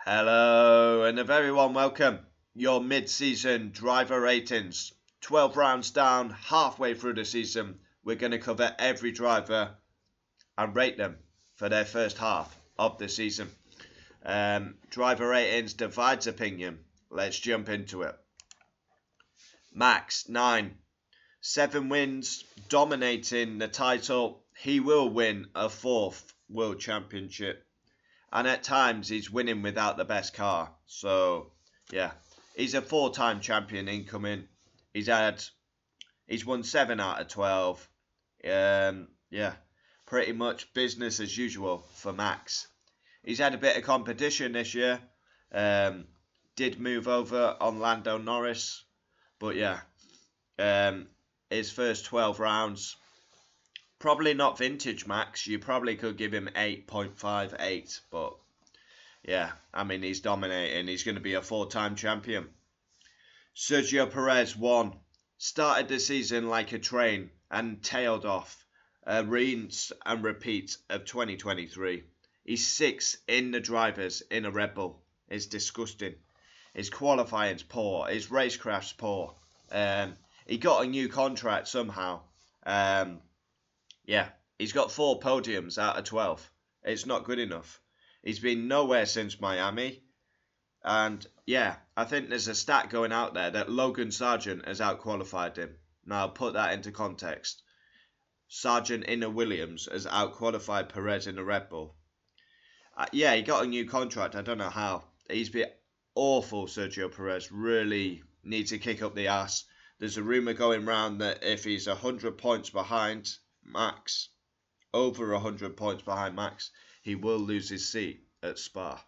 Hello and a very warm welcome. Your mid-season driver ratings. 12 rounds down, halfway through the season. We're going to cover every driver and rate them for their first half of the season. Driver ratings divides opinion. Let's jump into it. Max, 9. 7 wins, dominating the title. He will win a 4th World Championship. And at times, he's winning without the best car. So, yeah. He's a 4-time champion incoming. He's won 7 out of 12. Yeah. Pretty much business as usual for Max. He's had a bit of competition this year. Did move over on Lando Norris. But, yeah. His first 12 rounds. Probably not vintage Max. You probably could give him 8.58, but yeah, I mean, he's dominating. He's going to be a 4-time champion. Sergio Perez, 1. Started the season like a train and tailed off. Rinse and repeat of 2023. He's 6 in the drivers in a Red Bull. It's disgusting. His qualifying's poor. His racecraft's poor. He got a new contract somehow. Yeah, he's got 4 podiums out of 12. It's not good enough. He's been nowhere since Miami. And yeah, I think there's a stat going out there that Logan Sargent has outqualified him. Now, put that into context. Sargent in a Williams has outqualified Perez in a Red Bull. Yeah, he got a new contract. I don't know how. He's been awful, Sergio Perez. Really needs to kick up the ass. There's a rumour going round that if he's 100 points behind Max, over 100 points behind Max, he will lose his seat at Spa.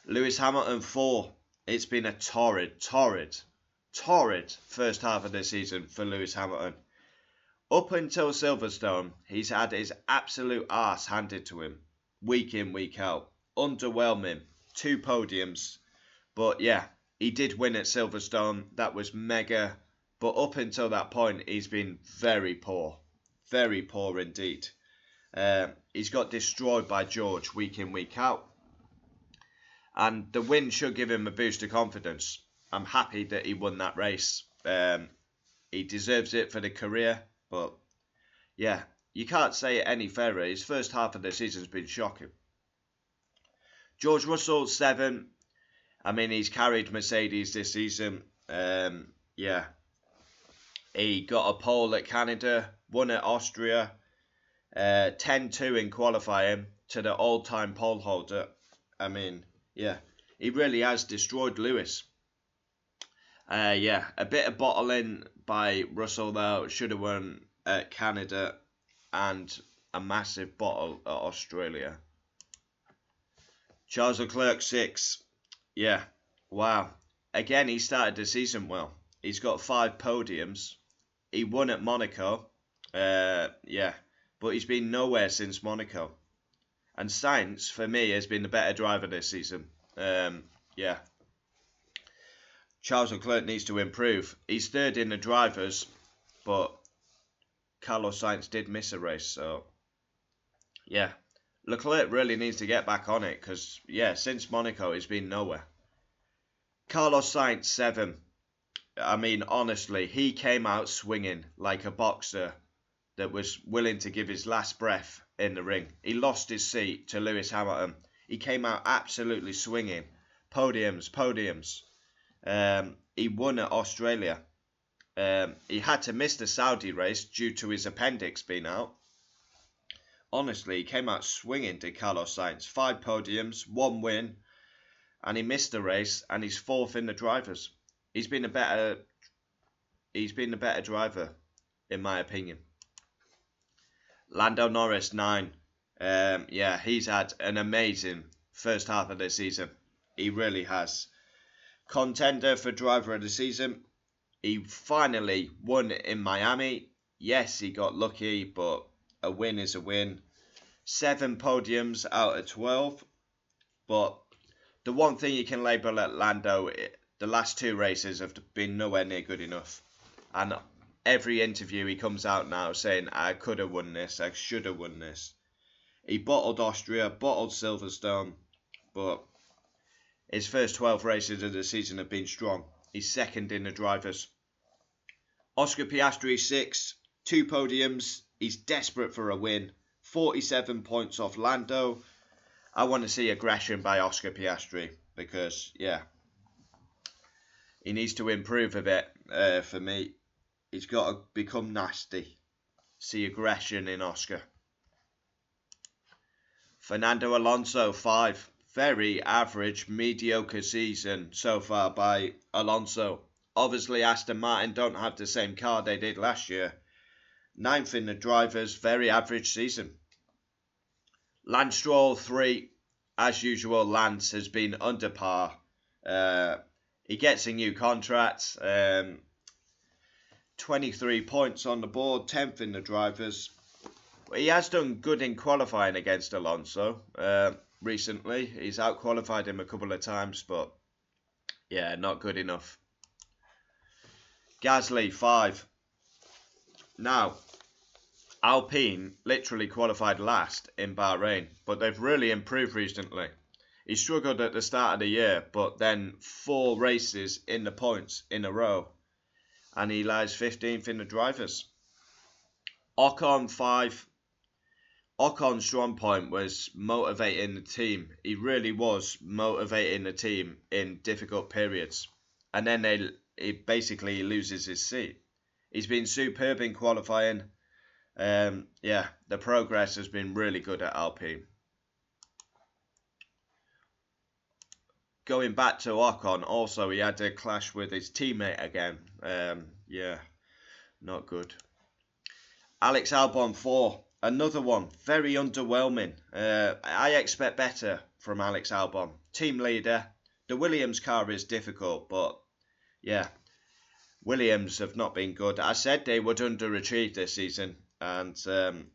Lewis Hamilton, 4. It's been a torrid first half of the season for Lewis Hamilton. Up until Silverstone, he's had his absolute arse handed to him, week in, week out. Underwhelming. 2 podiums. But yeah, he did win at Silverstone. That was mega. But up until that point, he's been very poor. Very poor indeed. He's got destroyed by George week in, week out. And the win should give him a boost of confidence. I'm happy that he won that race. He deserves it for the career. But yeah, you can't say it any fairer. His first half of the season's been shocking. George Russell, 7. I mean, he's carried Mercedes this season. Yeah. He got a pole at Canada, won at Austria, 10-2 in qualifying to the all-time pole holder. I mean, yeah, he really has destroyed Lewis. Yeah, a bit of bottling by Russell though. Should have won at Canada and a massive bottle at Australia. Charles Leclerc, 6. Yeah, wow. Again, he started the season well. He's got 5 podiums. He won at Monaco. Yeah, but he's been nowhere since Monaco. And Sainz, for me, has been the better driver this season. Yeah. Charles Leclerc needs to improve. He's 3rd in the drivers, but Carlos Sainz did miss a race, so yeah. Leclerc really needs to get back on it because, yeah, since Monaco, he's been nowhere. Carlos Sainz, 7. I mean, honestly, he came out swinging like a boxer that was willing to give his last breath in the ring. He lost his seat to Lewis Hamilton. He came out absolutely swinging. Podiums. He won at Australia. He had to miss the Saudi race due to his appendix being out. Honestly, he came out swinging to Carlos Sainz. 5 podiums, 1 win, and he missed the race, and he's 4th in the drivers. He's been a better driver, in my opinion. Lando Norris, 9. Yeah, he's had an amazing first half of the season. He really has. Contender for driver of the season. He finally won in Miami. Yes, he got lucky, but a win is a win. 7 podiums out of 12. But the one thing you can label at Lando, the last 2 races have been nowhere near good enough. And every interview he comes out now saying, I could have won this, I should have won this. He bottled Austria, bottled Silverstone, but his first 12 races of the season have been strong. He's second in the drivers. Oscar Piastri 6, 2 podiums. He's desperate for a win. 47 points off Lando. I want to see aggression by Oscar Piastri because, yeah, he needs to improve a bit for me. He's got to become nasty. See aggression in Oscar. Fernando Alonso 5. Very average, mediocre season so far by Alonso. Obviously, Aston Martin don't have the same car they did last year. 9th in the drivers, very average season. Lance Stroll 3. As usual, Lance has been under par. He gets a new contract. 23 points on the board, 10th in the drivers. He has done good in qualifying against Alonso recently. He's out-qualified him a couple of times, but yeah, not good enough. Gasly 5. Now, Alpine literally qualified last in Bahrain, but they've really improved recently. He struggled at the start of the year, but then 4 races in the points in a row, and he lies 15th in the drivers. Ocon 5. Ocon's strong point was motivating the team. He really was motivating the team in difficult periods, and then he basically loses his seat. He's been superb in qualifying. Yeah, the progress has been really good at Alpine. Going back to Ocon, also he had a clash with his teammate again. Yeah, not good. Alex Albon 4. Another one, very underwhelming. I expect better from Alex Albon. Team leader. The Williams car is difficult, but yeah, Williams have not been good. I said they would underachieve this season, and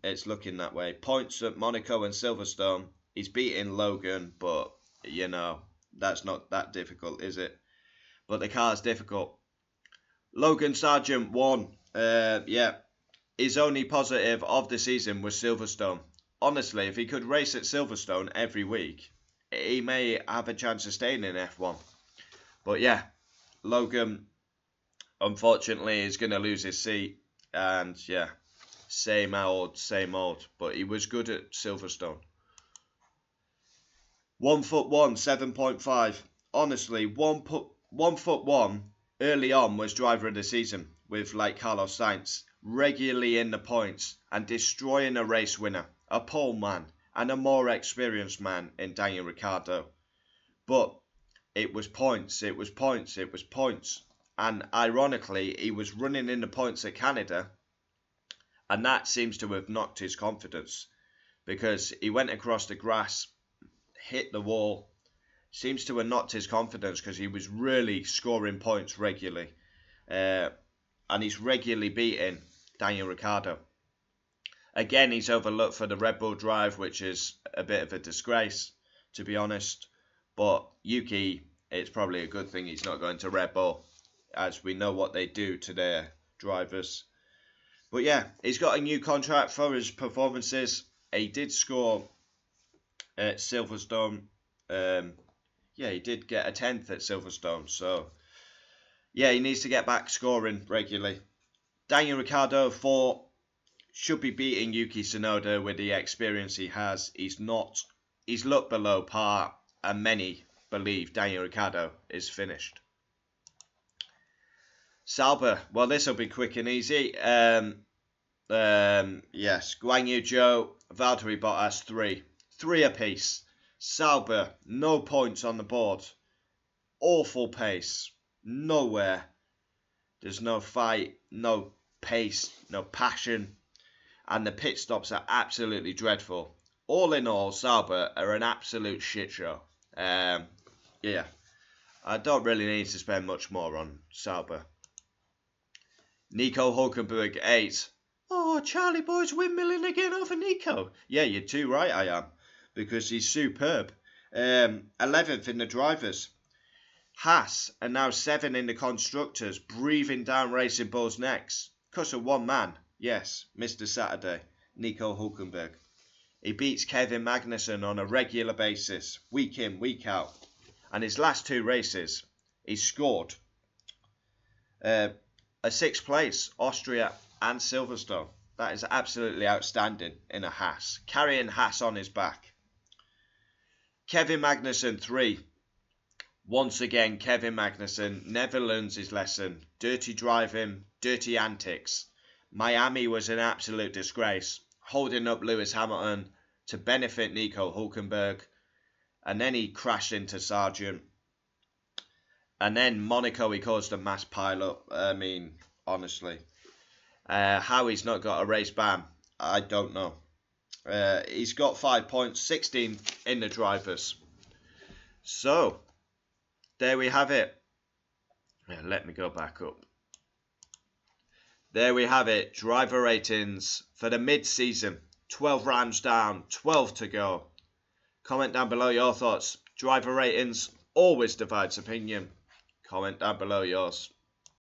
it's looking that way. Points at Monaco and Silverstone. He's beating Logan, but you know, that's not that difficult, is it? But the car's difficult. Logan Sargent 1. Yeah. His only positive of the season was Silverstone. Honestly, if he could race at Silverstone every week, he may have a chance of staying in F1. But yeah, Logan, unfortunately, is going to lose his seat. And yeah, same old. But he was good at Silverstone. 1 foot 1, 7.5. Honestly, 1 foot 1 early on was driver of the season with like Carlos Sainz. Regularly in the points and destroying a race winner, a pole man, and a more experienced man in Daniel Ricciardo. But it was points. And ironically, he was running in the points at Canada, and that seems to have knocked his confidence because he went across the grass, hit the wall. Seems to have knocked his confidence because he was really scoring points regularly. And he's regularly beating Daniel Ricciardo. Again, he's overlooked for the Red Bull drive, which is a bit of a disgrace, to be honest. But Yuki, it's probably a good thing he's not going to Red Bull, as we know what they do to their drivers. But yeah, he's got a new contract for his performances. He did score at Silverstone. Yeah, he did get a 10th at Silverstone, so yeah, he needs to get back scoring regularly. Daniel Ricciardo 4 should be beating Yuki Tsunoda with the experience he has. He's not. He's looked below par, and many believe Daniel Ricciardo is finished. Sauber, well, this will be quick and easy. Yes, Guan Yu Zhou, Valtteri Bottas 3. 3 apiece. Sauber, no points on the board. Awful pace. Nowhere. There's no fight, no pace, no passion, and the pit stops are absolutely dreadful. All in all, Sauber are an absolute shit show. Yeah, I don't really need to spend much more on Sauber. Nico Hulkenberg 8. Oh, Charlie Boy's windmilling again over Nico. Yeah, you're too right, I am, because he's superb. 11th in the drivers. Haas are now 7 in the constructors, breathing down Racing Bull's necks. Because of one man, yes, Mr. Saturday, Nico Hulkenberg. He beats Kevin Magnussen on a regular basis, week in, week out. And his last 2 races, he scored a 6th place, Austria and Silverstone. That is absolutely outstanding in a Haas, carrying Haas on his back. Kevin Magnussen 3. Once again, Kevin Magnussen never learns his lesson. Dirty driving, dirty antics. Miami was an absolute disgrace, holding up Lewis Hamilton to benefit Nico Hülkenberg. And then he crashed into Sargent. And then Monaco, he caused a mass pile-up. I mean, honestly. How he's not got a race ban, I don't know. He's got 5 points, 16 in the drivers. So, there we have it. Let me go back up. There we have it. Driver ratings for the mid-season. 12 rounds down, 12 to go. Comment down below your thoughts. Driver ratings always divides opinion. Comment down below yours.